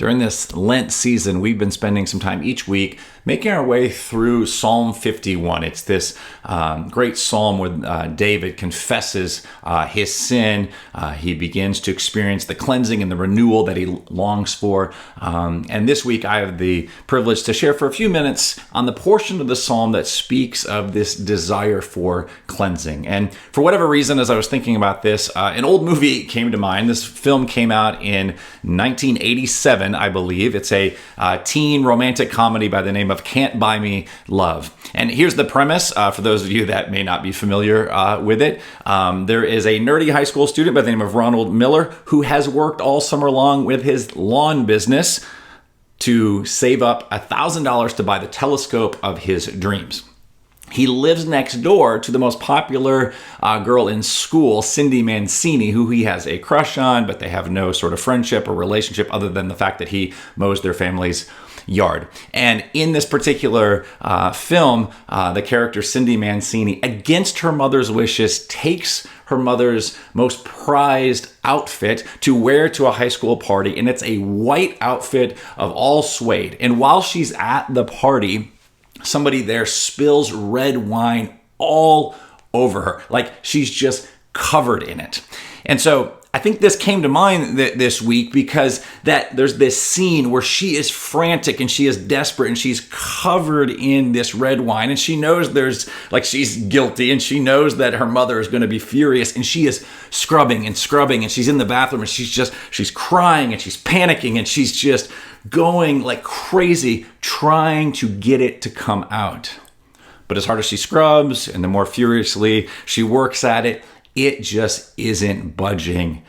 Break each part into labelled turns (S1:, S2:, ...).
S1: During this Lent season, we've been spending some time each week making our way through Psalm 51. It's this great psalm where David confesses his sin. He begins to experience the cleansing and the renewal that he longs for. And this week, I have the privilege to share for a few minutes on the portion of the psalm that speaks of this desire for cleansing. And for whatever reason, as I was thinking about this, an old movie came to mind. This film came out in 1987, I believe. It's a teen romantic comedy by the name of Can't Buy Me Love. And here's the premise for those of you that may not be familiar with it. There is a nerdy high school student by the name of Ronald Miller who has worked all summer long with his lawn business to save up $1,000 to buy the telescope of his dreams. He lives next door to the most popular girl in school, Cindy Mancini, who he has a crush on, but they have no sort of friendship or relationship other than the fact that he mows their family's yard. And in this particular film, the character Cindy Mancini, against her mother's wishes, takes her mother's most prized outfit to wear to a high school party. And it's a white outfit of all suede. And while she's at the party, somebody there spills red wine all over her. Like she's just covered in it. And so I think this came to mind this week because there's this scene where she is frantic and she is desperate and she's covered in this red wine and she knows she's guilty and she knows that her mother is going to be furious and she is scrubbing and she's in the bathroom and she's crying and she's panicking and she's just going like crazy trying to get it to come out. But as hard as she scrubs and the more furiously she works at it, it just isn't budging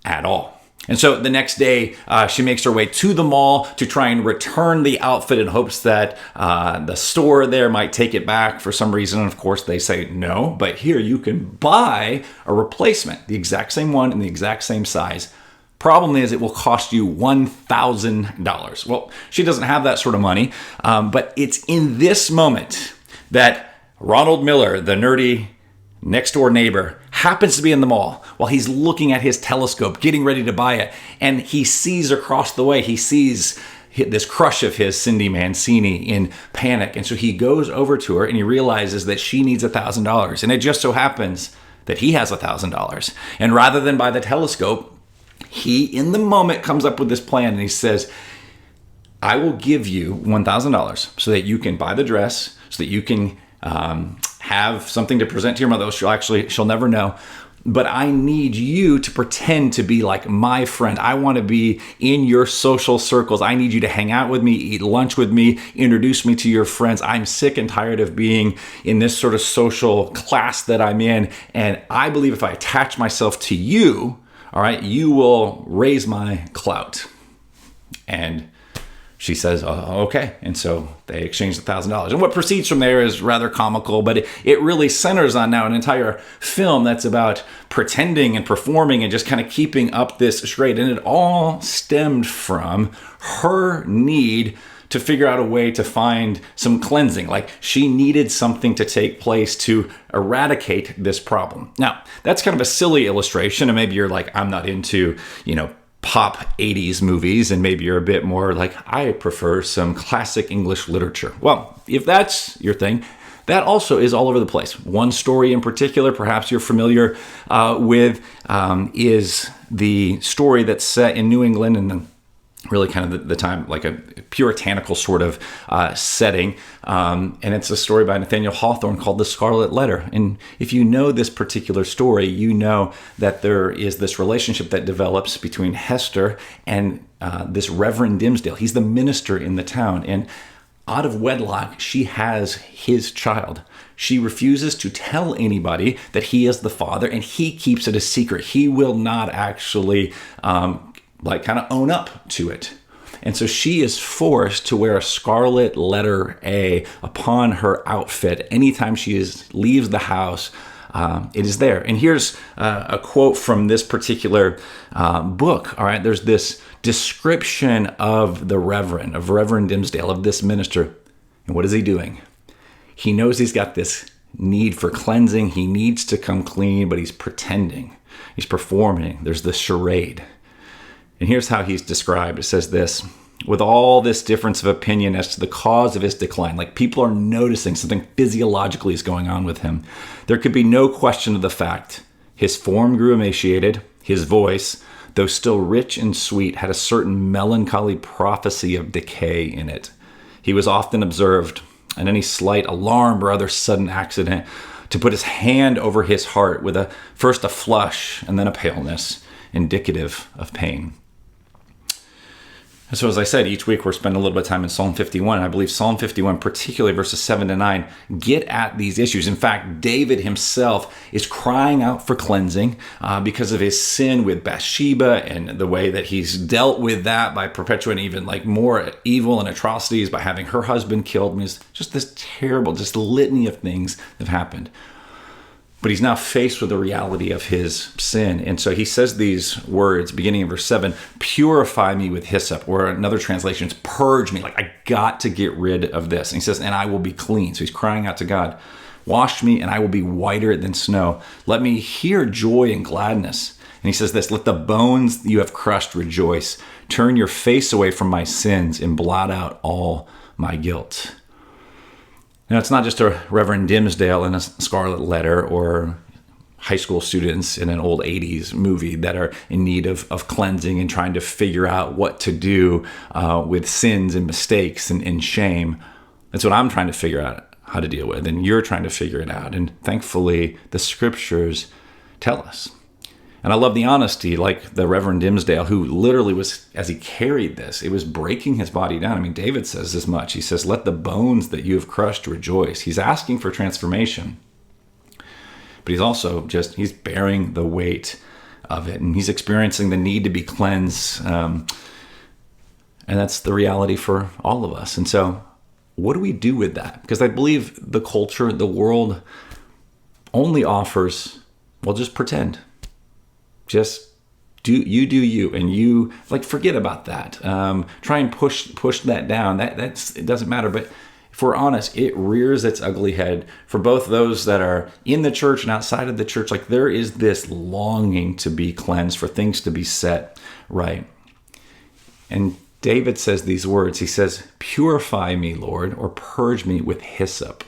S1: at all. And so the next day, she makes her way to the mall to try and return the outfit in hopes that the store there might take it back for some reason. And of course, they say no, but here you can buy a replacement, the exact same one in the exact same size. Problem is, it will cost you $1,000. Well, she doesn't have that sort of money, but it's in this moment that Ronald Miller, the nerdy next door neighbor, happens to be in the mall while he's looking at his telescope, getting ready to buy it. And he sees across the way, he sees this crush of his, Cindy Mancini, in panic. And so he goes over to her and he realizes that she needs $1,000. And it just so happens that he has $1,000. And rather than buy the telescope, he, in the moment, comes up with this plan and he says, I will give you $1,000 so that you can buy the dress, so that you can have something to present to your mother. She'll never know. But I need you to pretend to be like my friend. I want to be in your social circles. I need you to hang out with me, eat lunch with me, introduce me to your friends. I'm sick and tired of being in this sort of social class that I'm in. And I believe if I attach myself to you, all right, you will raise my clout. And she says, oh, okay. And so they exchange $1,000. And what proceeds from there is rather comical, but it really centers on now an entire film that's about pretending and performing and just kind of keeping up this charade. And it all stemmed from her need to figure out a way to find some cleansing. Like she needed something to take place to eradicate this problem. Now, that's kind of a silly illustration. And maybe you're like, I'm not into, pop 80s movies, and maybe you're a bit more like, I prefer some classic English literature. Well, if that's your thing, that also is all over the place. One story in particular, perhaps you're familiar with, is the story that's set in New England and really kind of the time, like a puritanical sort of setting. And it's a story by Nathaniel Hawthorne called The Scarlet Letter. And if you know this particular story, you know that there is this relationship that develops between Hester and this Reverend Dimsdale. He's the minister in the town. And out of wedlock, she has his child. She refuses to tell anybody that he is the father, and he keeps it a secret. He will not actually kind of own up to it. And so she is forced to wear a scarlet letter A upon her outfit anytime she leaves the house. It is there. And here's a quote from this particular book. All right, there's this description of Reverend Dimsdale, of this minister. And what is he doing? He knows he's got this need for cleansing. He needs to come clean, but he's pretending. He's performing. There's this charade. And here's how he's described. It says this: with all this difference of opinion as to the cause of his decline. Like, people are noticing something physiologically is going on with him. There could be no question of the fact his form grew emaciated, his voice, though still rich and sweet, had a certain melancholy prophecy of decay in it. He was often observed, in any slight alarm or other sudden accident, to put his hand over his heart with first a flush and then a paleness, indicative of pain. And so, as I said, each week we're spending a little bit of time in Psalm 51. And I believe Psalm 51, particularly verses 7 to 9, get at these issues. In fact, David himself is crying out for cleansing because of his sin with Bathsheba and the way that he's dealt with that by perpetuating even like more evil and atrocities by having her husband killed. I mean, it's just this terrible, just litany of things that have happened. But he's now faced with the reality of his sin. And so he says these words, beginning in verse 7, purify me with hyssop, or another translation is purge me. Like, I got to get rid of this. And he says, and I will be clean. So he's crying out to God, wash me and I will be whiter than snow. Let me hear joy and gladness. And he says this, let the bones you have crushed rejoice. Turn your face away from my sins and blot out all my guilt. Now, it's not just a Reverend Dimsdale in a Scarlet Letter or high school students in an old 80s movie that are in need of cleansing and trying to figure out what to do with sins and mistakes and shame. That's what I'm trying to figure out how to deal with, and you're trying to figure it out. And thankfully, the scriptures tell us. And I love the honesty, like the Reverend Dimsdale, who literally was, as he carried this, it was breaking his body down. I mean, David says as much. He says, let the bones that you have crushed rejoice. He's asking for transformation. But he's also he's bearing the weight of it. And he's experiencing the need to be cleansed. And that's the reality for all of us. And so what do we do with that? Because I believe the culture, the world only offers, well, just pretend. Just do you, and you, like, forget about that. Try and push that down. It doesn't matter. But if we're honest, it rears its ugly head for both those that are in the church and outside of the church. Like, there is this longing to be cleansed, for things to be set right. And David says these words. He says, purify me, Lord, or purge me with hyssop,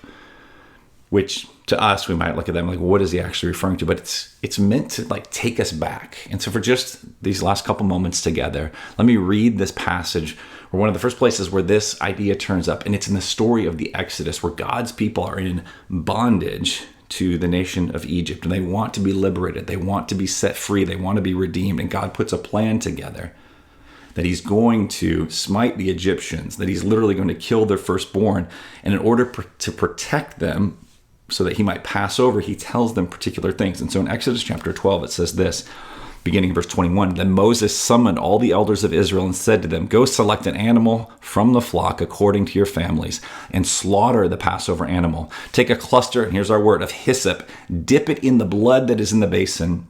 S1: which to us, we might look at them like, what is he actually referring to? But it's meant to like take us back. And so for just these last couple moments together, let me read this passage, where one of the first places where this idea turns up, and it's in the story of the Exodus, where God's people are in bondage to the nation of Egypt, and they want to be liberated. They want to be set free. They want to be redeemed. And God puts a plan together that he's going to smite the Egyptians, that he's literally going to kill their firstborn. And in order to protect them, so that he might pass over, he tells them particular things. And so in Exodus chapter 12, it says this, beginning in verse 21, then Moses summoned all the elders of Israel and said to them, go select an animal from the flock according to your families and slaughter the Passover animal. Take a cluster, and here's our word, of hyssop, dip it in the blood that is in the basin,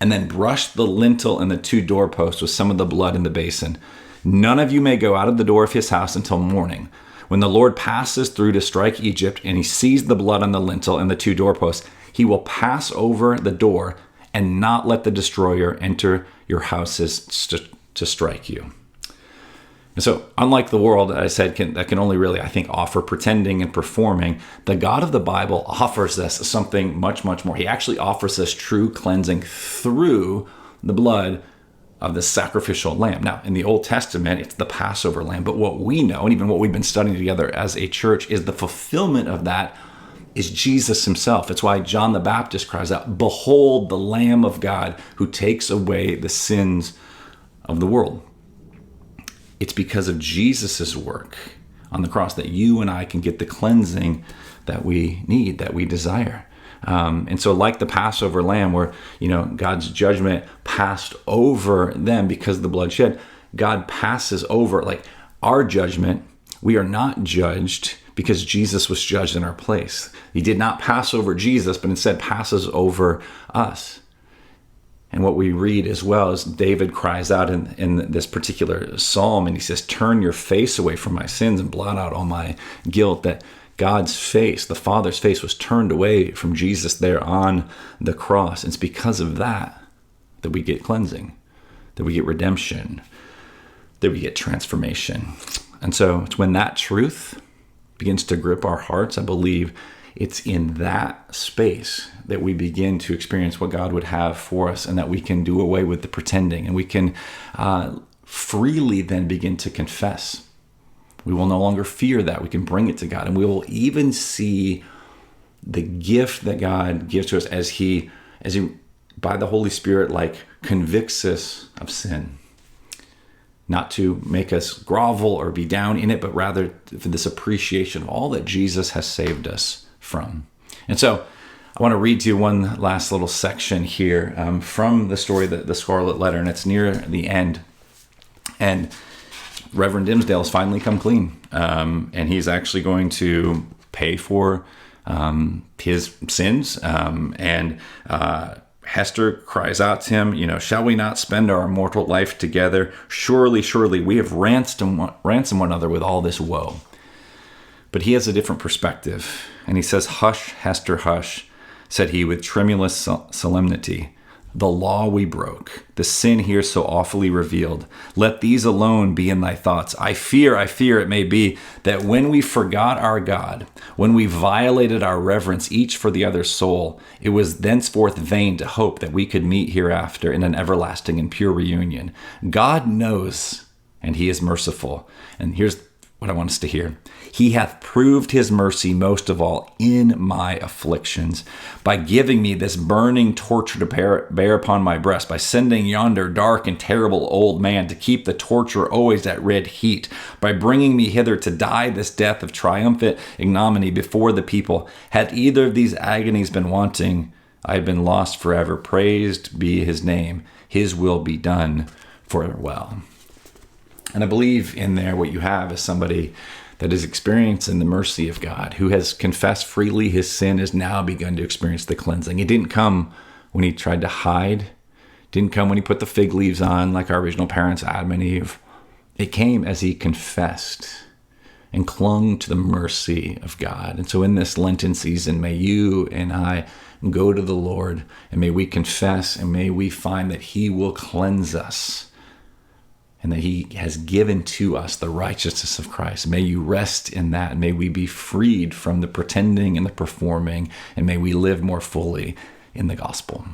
S1: and then brush the lintel and the 2 doorposts with some of the blood in the basin. None of you may go out of the door of his house until morning. When the Lord passes through to strike Egypt and he sees the blood on the lintel and the 2 doorposts, he will pass over the door and not let the destroyer enter your houses to strike you. And so, unlike the world, I said, that can only really, I think, offer pretending and performing, the God of the Bible offers us something much, much more. He actually offers us true cleansing through the blood of the sacrificial lamb. Now, in the Old Testament, it's the Passover lamb. But what we know, and even what we've been studying together as a church, is the fulfillment of that is Jesus himself. It's why John the Baptist cries out, behold the Lamb of God who takes away the sins of the world. It's because of Jesus's work on the cross that you and I can get the cleansing that we need, that we desire. And so like the Passover lamb, where, God's judgment passed over them because of the blood shed, God passes over, like our judgment. We are not judged because Jesus was judged in our place. He did not pass over Jesus, but instead passes over us. And what we read as well is David cries out in this particular psalm, and he says, turn your face away from my sins and blot out all my guilt. That God's face, the Father's face, was turned away from Jesus there on the cross. It's because of that we get cleansing, that we get redemption. that we get transformation. And so it's when that truth begins to grip our hearts, I believe it's in that space that we begin to experience what God would have for us, and that we can do away with the pretending, and we can freely then begin to confess. We will no longer fear that. We can bring it to God, and we will even see the gift that God gives to us as he by the Holy Spirit, like, convicts us of sin. Not to make us grovel or be down in it, but rather for this appreciation of all that Jesus has saved us from. And so I want to read to you one last little section here from the story, the Scarlet Letter, and it's near the end. And Reverend Dimsdale's finally come clean, and he's actually going to pay for his sins. And Hester cries out to him, shall we not spend our immortal life together? Surely, surely, we have ransomed one another with all this woe. But he has a different perspective. And he says, hush, Hester, hush, said he with tremulous solemnity. The law we broke, the sin here so awfully revealed, let these alone be in thy thoughts. I fear it may be that when we forgot our God, when we violated our reverence each for the other's soul, it was thenceforth vain to hope that we could meet hereafter in an everlasting and pure reunion. God knows, and he is merciful. And here's what I want us to hear. He hath proved his mercy most of all in my afflictions, by giving me this burning torture to bear upon my breast, by sending yonder dark and terrible old man to keep the torture always at red heat, by bringing me hither to die this death of triumphant ignominy before the people. Had either of these agonies been wanting, I had been lost forever. Praised be his name. His will be done farewell. And I believe in there what you have is somebody that is experiencing the mercy of God, who has confessed freely his sin, has now begun to experience the cleansing. It didn't come when he tried to hide. It didn't come when he put the fig leaves on like our original parents, Adam and Eve. It came as he confessed and clung to the mercy of God. And so in this Lenten season, may you and I go to the Lord, and may we confess, and may we find that he will cleanse us, and that he has given to us the righteousness of Christ. May you rest in that. May we be freed from the pretending and the performing, and may we live more fully in the gospel.